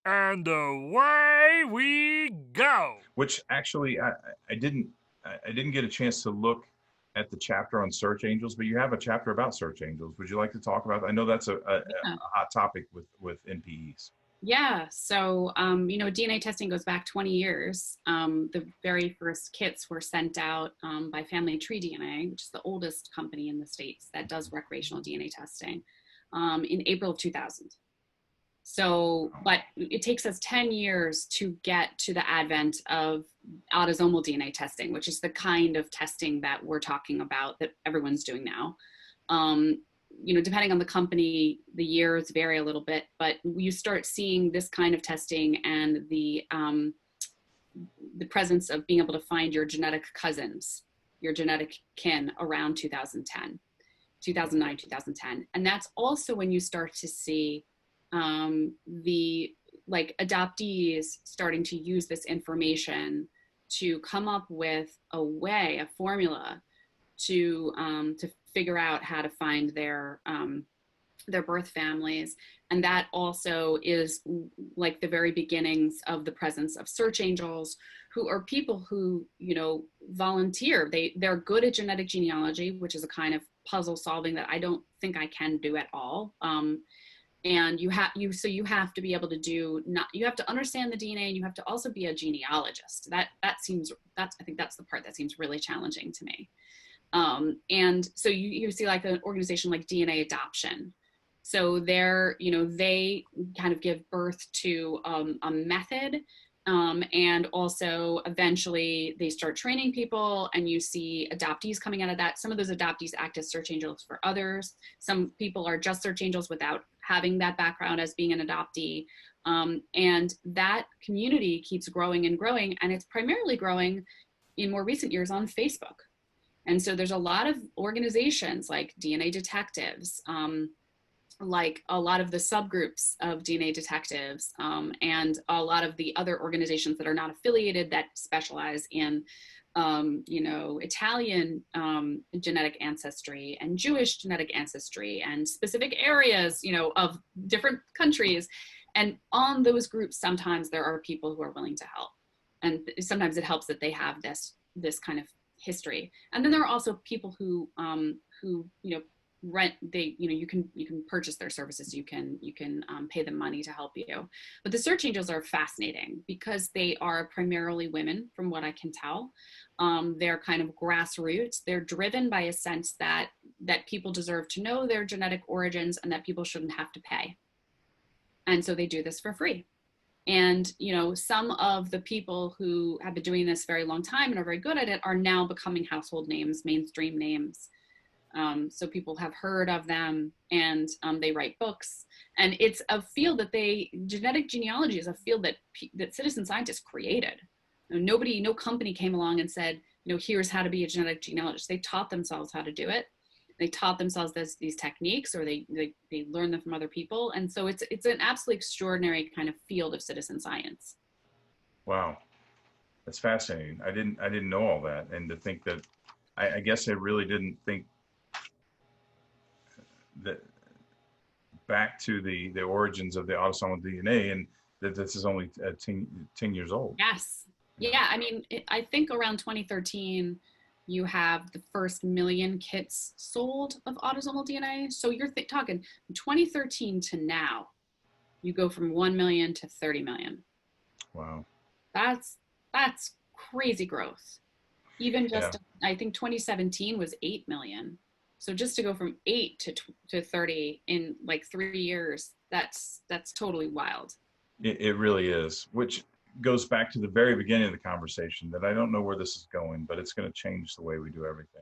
And away we go. Which actually I didn't I didn't get a chance to look at the chapter on search angels, but you have a chapter about search angels. Would you like to talk about that? I know that's a Yeah. hot topic with NPEs. Yeah. So, DNA testing goes back 20 years. The very first kits were sent out by Family Tree DNA, which is the oldest company in the States that does recreational DNA testing, in April of 2000. So, but it takes us 10 years to get to the advent of autosomal DNA testing, which is the kind of testing that we're talking about that everyone's doing now. Um, Depending on the company, the years vary a little bit, but you start seeing this kind of testing and the presence of being able to find your genetic cousins, your genetic kin around 2010, 2009, 2010. And that's also when you start to see the like adoptees starting to use this information to come up with a way, a formula to figure out how to find their birth families. And that also is like the very beginnings of the presence of search angels, who are people who, volunteer. They're good at genetic genealogy, which is a kind of puzzle solving that I don't think I can do at all. And you have to be able to do not you have to understand the DNA, and you have to also be a genealogist. That's I think that's the part that seems really challenging to me. And so you see like an organization like DNA Adoption. So they kind of give birth to a method, and also eventually they start training people, and you see adoptees coming out of that. Some of those adoptees act as search angels for others. Some people are just search angels without having that background as being an adoptee. And that community keeps growing and growing, and it's primarily growing in more recent years on Facebook. And so there's a lot of organizations like DNA detectives, like a lot of the subgroups of DNA detectives, and a lot of the other organizations that are not affiliated that specialize in, Italian genetic ancestry and Jewish genetic ancestry and specific areas, of different countries. And on those groups, sometimes there are people who are willing to help. And sometimes it helps that they have this kind of history. And then there are also people who rent. You can purchase their services. You can pay them money to help you. But the search angels are fascinating because they are primarily women, from what I can tell. They're kind of grassroots. They're driven by a sense that people deserve to know their genetic origins and that people shouldn't have to pay. And so they do this for free. And some of the people who have been doing this a very long time and are very good at it are now becoming household names, mainstream names. So people have heard of them, and they write books. And it's a field genetic genealogy is a field that citizen scientists created. No company came along and said, here's how to be a genetic genealogist. They taught themselves how to do it. They taught themselves these techniques, or they learn them from other people. And so it's an absolutely extraordinary kind of field of citizen science. Wow, that's fascinating. I didn't know all that, and to think that I guess I really didn't think that back to the origins of the autosomal DNA, and that this is only 10 years old. Yes. Yeah. Yeah. I mean, I think around 2013, you have the first million kits sold of autosomal DNA. So you're talking from 2013 to now, you go from 1 million to 30 million. Wow. That's that's crazy growth. Even Yeah. just, I think 2017 was 8 million. So just to go from 8 to 30 in like 3 years, that's totally wild. It really is, which goes back to the very beginning of the conversation, that I don't know where this is going, but it's going to change the way we do everything.